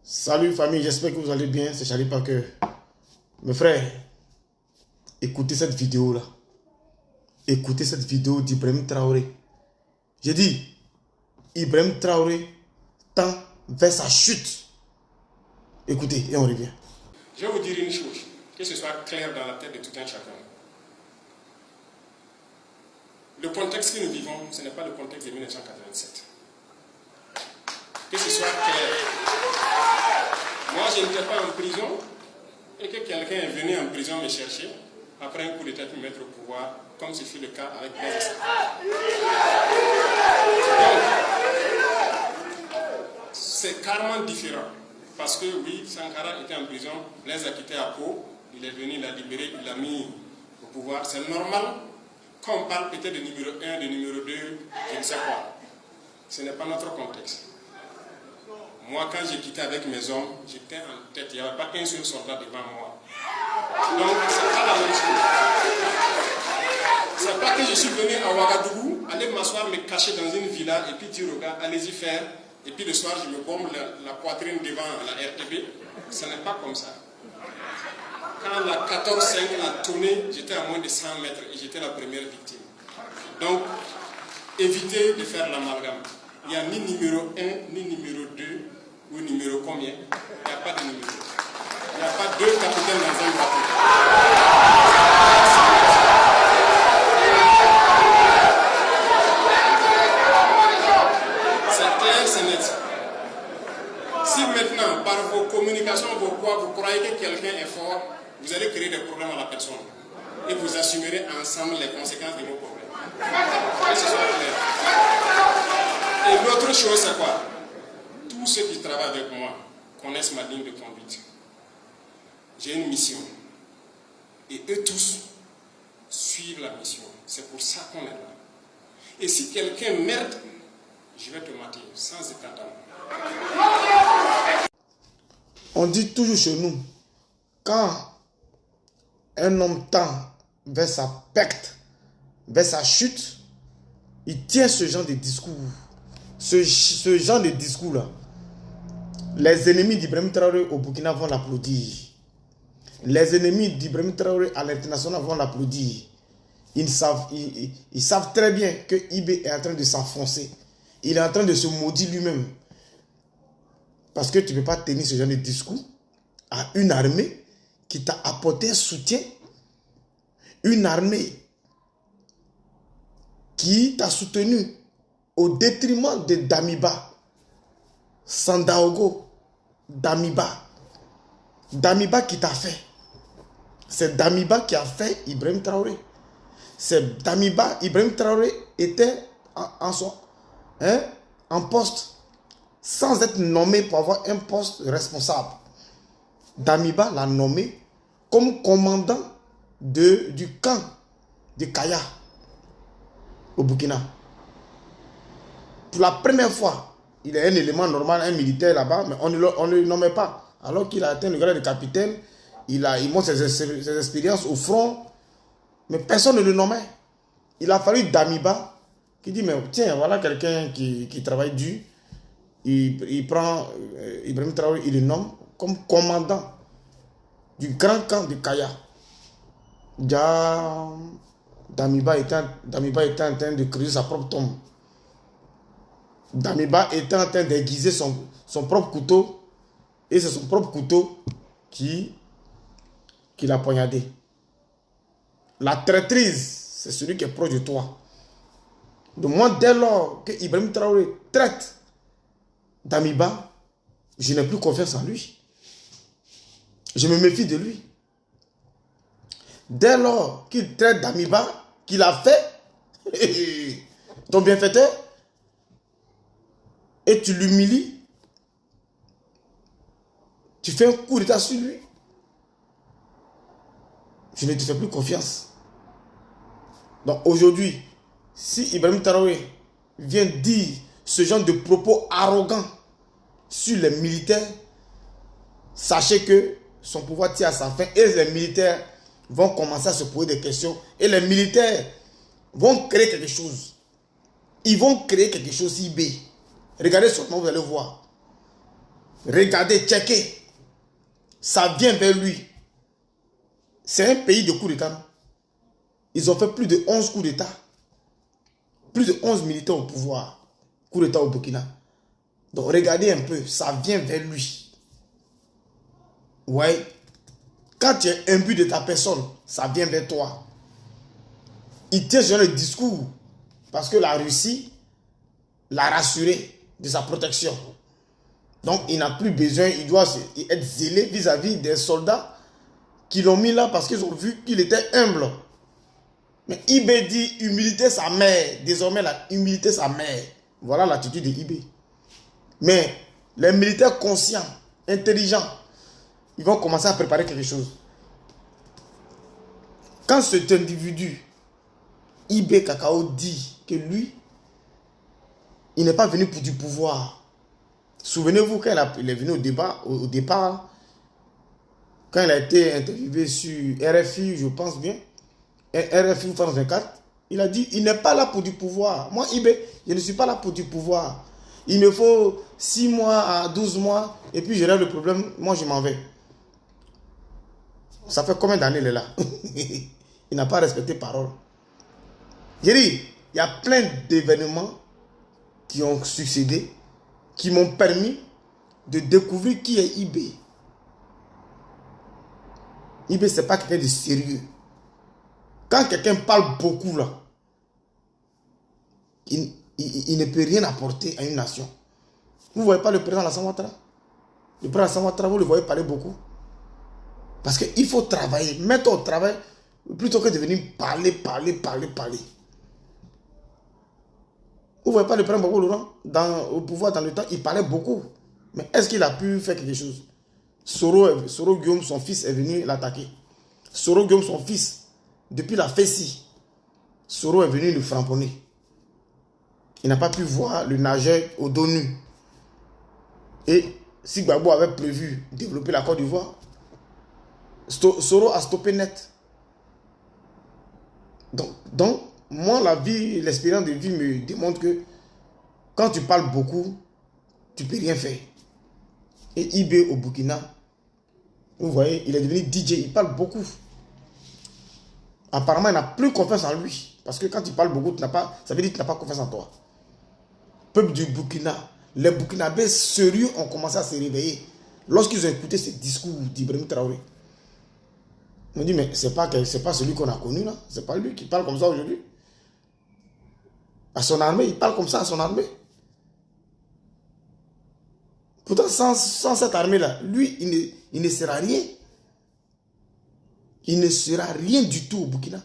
Salut famille, j'espère que vous allez bien, c'est Charlie Parker. Mes frères, écoutez cette vidéo là. Écoutez cette vidéo d'Ibrahim Traoré. J'ai dit, Ibrahim Traoré tend vers sa chute. Écoutez et on revient. Je vais vous dire une chose, que ce soit clair dans la tête de tout un chacun. Le contexte que nous vivons, ce n'est pas le contexte de 1987. Que ce soit clair. Moi, je n'étais pas en prison et que quelqu'un est venu en prison me chercher après un coup d'état pour me mettre au pouvoir, comme ce fut le cas avec Blaise Sankara. Donc, c'est carrément différent. Parce que oui, Sankara était en prison, Blaise a quitté à Pau, il est venu, il l'a libéré, il l'a mis au pouvoir. C'est normal qu'on parle peut-être de numéro 1, de numéro 2, je ne sais quoi. Ce n'est pas notre contexte. Moi, quand j'ai quitté avec mes hommes, j'étais en tête, il n'y avait pas un seul soldat devant moi. Donc, c'est pas la même chose. C'est pas que je suis venu à Ouagadougou, aller m'asseoir, me cacher dans une villa et puis dire aux gars, allez-y faire. Et puis le soir, je me bombe la poitrine devant la RTB. Ce n'est pas comme ça. Quand la 14-5 a tourné, j'étais à moins de 100 mètres et j'étais la première victime. Donc, évitez de faire l'amalgame. Il n'y a ni numéro 1, ni numéro 2, ou numéro combien. Il n'y a pas de numéro. Il n'y a pas deux capitaines dans un bateau. C'est clair, c'est net. Si maintenant, par vos communications, vous croyez que quelqu'un est fort, vous allez créer des problèmes à la personne. Et vous assumerez ensemble les conséquences de vos problèmes. Que ce soit clair. Et l'autre chose, c'est quoi? Tous ceux qui travaillent avec moi connaissent ma ligne de conduite. J'ai une mission. Et eux tous suivent la mission. C'est pour ça qu'on est là. Et si quelqu'un merde, je vais te mater sans état. On dit toujours chez nous, quand un homme tend vers sa perte, vers sa chute, il tient ce genre de discours. Ce genre de discours-là, les ennemis d'Ibrahim Traoré au Burkina vont l'applaudir. Les ennemis d'Ibrahim Traoré à l'international vont l'applaudir. Ils savent très bien que IB est en train de s'enfoncer. Il est en train de se maudire lui-même. Parce que tu ne peux pas tenir ce genre de discours à une armée qui t'a apporté un soutien. Une armée qui t'a soutenu au détriment de Damiba, Sandaogo, Damiba. Damiba qui t'a fait. C'est Damiba qui a fait Ibrahim Traoré. C'est Damiba. Ibrahim Traoré était en poste sans être nommé pour avoir un poste responsable. Damiba l'a nommé comme commandant du camp de Kaya au Burkina. Pour la première fois, il est un élément normal, un militaire là-bas, mais on ne le nommait pas. Alors qu'il a atteint le grade de capitaine, il montre ses expériences au front, mais personne ne le nommait. Il a fallu Damiba qui dit, mais tiens, voilà quelqu'un qui travaille dur. Il prend Ibrahim Traoré, il le nomme comme commandant du grand camp de Kaya. Déjà, Damiba était en train de creuser sa propre tombe. Damiba était en train d'aiguiser son propre couteau. Et c'est son propre couteau qui l'a poignardé. La traîtrise, c'est celui qui est proche de toi. Donc moi, dès lors que Ibrahim Traoré traite Damiba, je n'ai plus confiance en lui. Je me méfie de lui. Dès lors qu'il traite Damiba, qu'il a fait ton bienfaiteur, et tu l'humilies, tu fais un coup d'état sur lui, je ne te fais plus confiance. Donc aujourd'hui, si Ibrahim Traoré vient dire ce genre de propos arrogants sur les militaires, sachez que son pouvoir tire à sa fin et les militaires vont commencer à se poser des questions et les militaires vont créer quelque chose. Ils vont créer quelque chose IB. Regardez seulement, vous allez voir. Regardez, checkez. Ça vient vers lui. C'est un pays de coups d'État, non? Ils ont fait plus de 11 coups d'État. Plus de 11 militaires au pouvoir. Coup d'État au Burkina. Donc regardez un peu, ça vient vers lui. Ouais. Quand tu es imbu de ta personne, ça vient vers toi. Il tient sur le discours. Parce que la Russie l'a rassuré de sa protection. Donc il n'a plus besoin, il doit être zélé vis-à-vis des soldats qui l'ont mis là parce qu'ils ont vu qu'il était humble. Mais Ibé dit humilité sa mère. Désormais, la humilité sa mère. Voilà l'attitude de Ibé. Mais les militaires conscients, intelligents, ils vont commencer à préparer quelque chose. Quand cet individu, Ibé Cacao, dit que lui, il n'est pas venu pour du pouvoir. Souvenez-vous quand il est venu au débat, au départ, quand il a été interviewé sur RFI, je pense bien, RFI France 24, il a dit, il n'est pas là pour du pouvoir. Moi, Ibé, je ne suis pas là pour du pouvoir. Il me faut 6 mois à 12 mois, et puis je règle le problème, moi je m'en vais. Ça fait combien d'années il est là? Il n'a pas respecté parole. J'ai dit, il y a plein d'événements qui ont succédé, qui m'ont permis de découvrir qui est Ibé. Ibé, ce n'est pas quelqu'un de sérieux. Quand quelqu'un parle beaucoup, là, il ne peut rien apporter à une nation. Vous ne voyez pas le président Alassane Ouattara? Le président Alassane Ouattara, vous le voyez parler beaucoup. Parce qu'il faut travailler, mettre au travail, plutôt que de venir parler. Vous ne voyez pas le président Gbagbo Laurent au pouvoir dans le temps, il parlait beaucoup. Mais est-ce qu'il a pu faire quelque chose? Soro Guillaume, son fils, est venu l'attaquer. Soro Guillaume, son fils, depuis la Fessie, Soro est venu le framponner. Il n'a pas pu voir le nageur au dos nu. Et si Gbagbo avait prévu développer la Côte d'Ivoire, Soro a stoppé net. Donc, moi, la vie, l'expérience de vie me démontre que quand tu parles beaucoup, tu ne peux rien faire. Et Ibé au Burkina, vous voyez, il est devenu DJ, il parle beaucoup. Apparemment, il n'a plus confiance en lui. Parce que quand tu parles beaucoup, ça veut dire que tu n'as pas confiance en toi. Peuple du Burkina, les Burkinabés sérieux ont commencé à se réveiller lorsqu'ils ont écouté ce discours d'Ibrahim Traoré. On dit, mais ce n'est pas celui qu'on a connu là. Ce n'est pas lui qui parle comme ça aujourd'hui. À son armée, il parle comme ça à son armée. Pourtant, sans cette armée-là, lui, il ne sera rien. Il ne sera rien du tout au Burkina.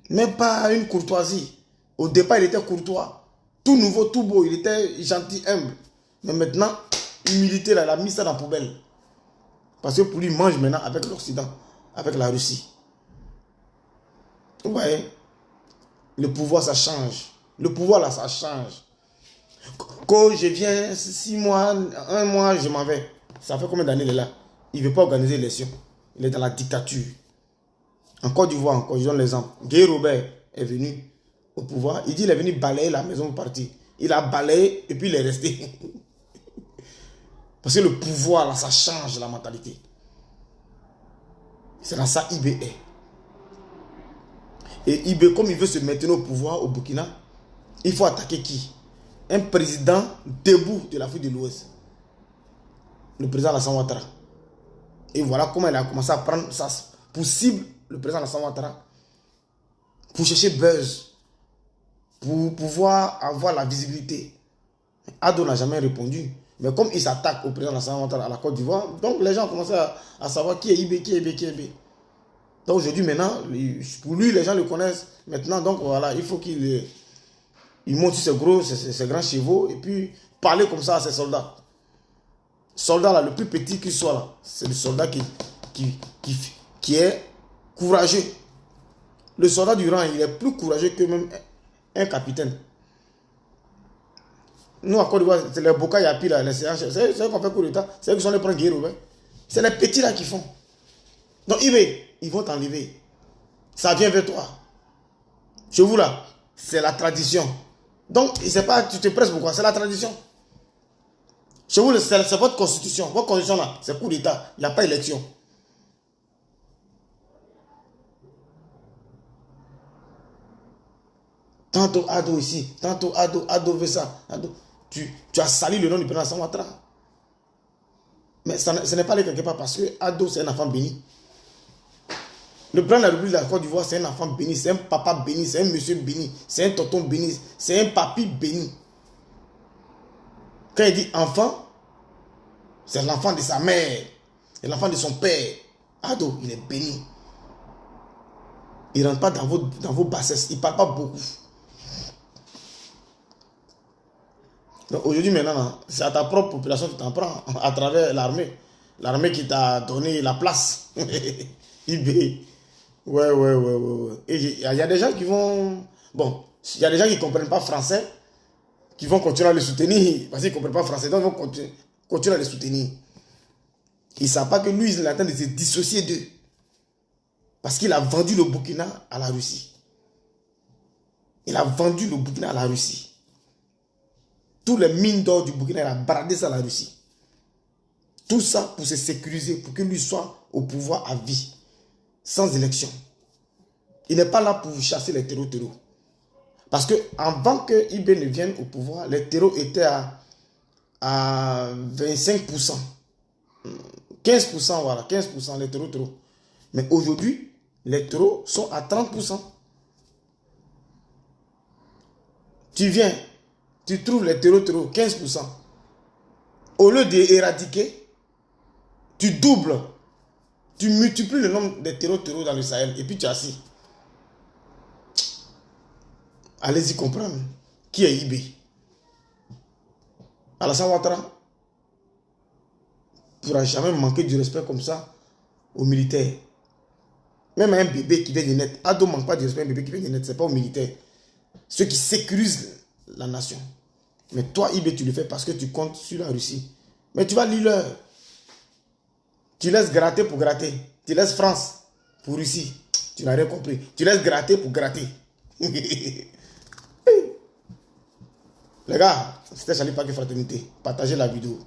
Même pas une courtoisie. Au départ, il était courtois. Tout nouveau, tout beau. Il était gentil, humble. Mais maintenant, humilité, là, il a mis ça dans la poubelle. Parce que pour lui, il mange maintenant avec l'Occident, avec la Russie. Vous voyez, le pouvoir, ça change. Le pouvoir, là, ça change. Quand je viens, 6 mois, 1 mois, je m'en vais. Ça fait combien d'années il est là? Il ne veut pas organiser l'élection. Il est dans la dictature. En Côte d'Ivoire, encore, je donne l'exemple. Guy Robert est venu au pouvoir. Il dit qu'il est venu balayer la maison pour partir. Il a balayé et puis il est resté. Parce que le pouvoir, là, ça change la mentalité. C'est dans ça Ibé est. Et Ibé, comme il veut se maintenir au pouvoir au Burkina, il faut attaquer qui? Un président debout de l'Afrique de l'Ouest. Le président Alassane Ouattara. Et voilà comment il a commencé à prendre ça pour cible, le président Alassane Ouattara. Pour chercher buzz. Pour pouvoir avoir la visibilité. Ado n'a jamais répondu. Mais comme il s'attaque au président Alassane Ouattara à la Côte d'Ivoire, donc les gens ont commencé à savoir qui est Ibé, qui est Ibé, qui est Ibé. Donc aujourd'hui, maintenant, pour lui, les gens le connaissent maintenant. Donc voilà, il faut qu'il monte sur ses grands chevaux et puis parler comme ça à ses soldats. Soldat là, le plus petit qu'il soit là, c'est le soldat qui est courageux. Le soldat du rang, il est plus courageux que même un capitaine. Nous, à Côte d'Ivoire, c'est les Boka Yapi, là, les CH, c'est eux qu'on fait coup d'état, c'est eux qui sont les premiers guerriers. C'est les petits là qui font. Donc, ils vont t'enlever. Ça vient vers toi. Chez vous là, c'est la tradition. Donc, c'est pas, tu te presses pourquoi, c'est la tradition. Chez vous, c'est votre constitution. Votre constitution là, c'est coup d'État. Il n'y a pas élection. Tantôt Ado ici, tantôt Ado veut ça. Tu as sali le nom du président Alassane Ouattara. Mais ce n'est pas allé quelque part parce que Ado, c'est un enfant béni. Le président de la République de la Côte d'Ivoire, c'est un enfant béni, c'est un papa béni, c'est un monsieur béni, c'est un tonton béni, c'est un papy béni. Quand il dit enfant, c'est l'enfant de sa mère, c'est l'enfant de son père. Ado, il est béni. Il ne rentre pas dans vos bassesses, il ne parle pas beaucoup. Donc aujourd'hui, maintenant, c'est à ta propre population que tu t'en prends à travers l'armée. L'armée qui t'a donné la place. IB. Ouais. Et il y a des gens qui vont... Bon, il y a des gens qui ne comprennent pas français, qui vont continuer à le soutenir, parce qu'ils ne comprennent pas français, donc ils vont continuer à le soutenir. Ils ne savent pas que lui, il est en train de se dissocier d'eux. Parce qu'il a vendu le Burkina à la Russie. Il a vendu le Burkina à la Russie. Tous les mines d'or du Burkina, il a bradé ça à la Russie. Tout ça pour se sécuriser, pour que lui soit au pouvoir à vie, sans élection. Il n'est pas là pour chasser les terreaux. Parce que avant que IB ne vienne au pouvoir, les terreaux étaient à 25%. 15%, voilà, 15% les terreaux. Mais aujourd'hui, les terreaux sont à 30%. Tu viens, tu trouves les terreaux, 15%. Au lieu d'éradiquer, tu doubles, tu multiplies le nombre de terreaux dans le Sahel et puis tu es assis. Allez-y comprendre qui est IB. Alassane Ouattara ne pourra jamais manquer du respect comme ça aux militaires. Même un bébé qui vient de naître, Ado ne manque pas de respect à un bébé qui vient de naître, ce n'est pas aux militaires. Ceux qui sécurisent la nation. Mais toi, IB, tu le fais parce que tu comptes sur la Russie. Mais tu vas lire leur. Tu laisses gratter pour gratter. Tu laisses France pour Russie. Tu n'as rien compris. Tu laisses gratter pour gratter. Les gars, c'était Charlie Paquet Fraternité. Partagez la vidéo.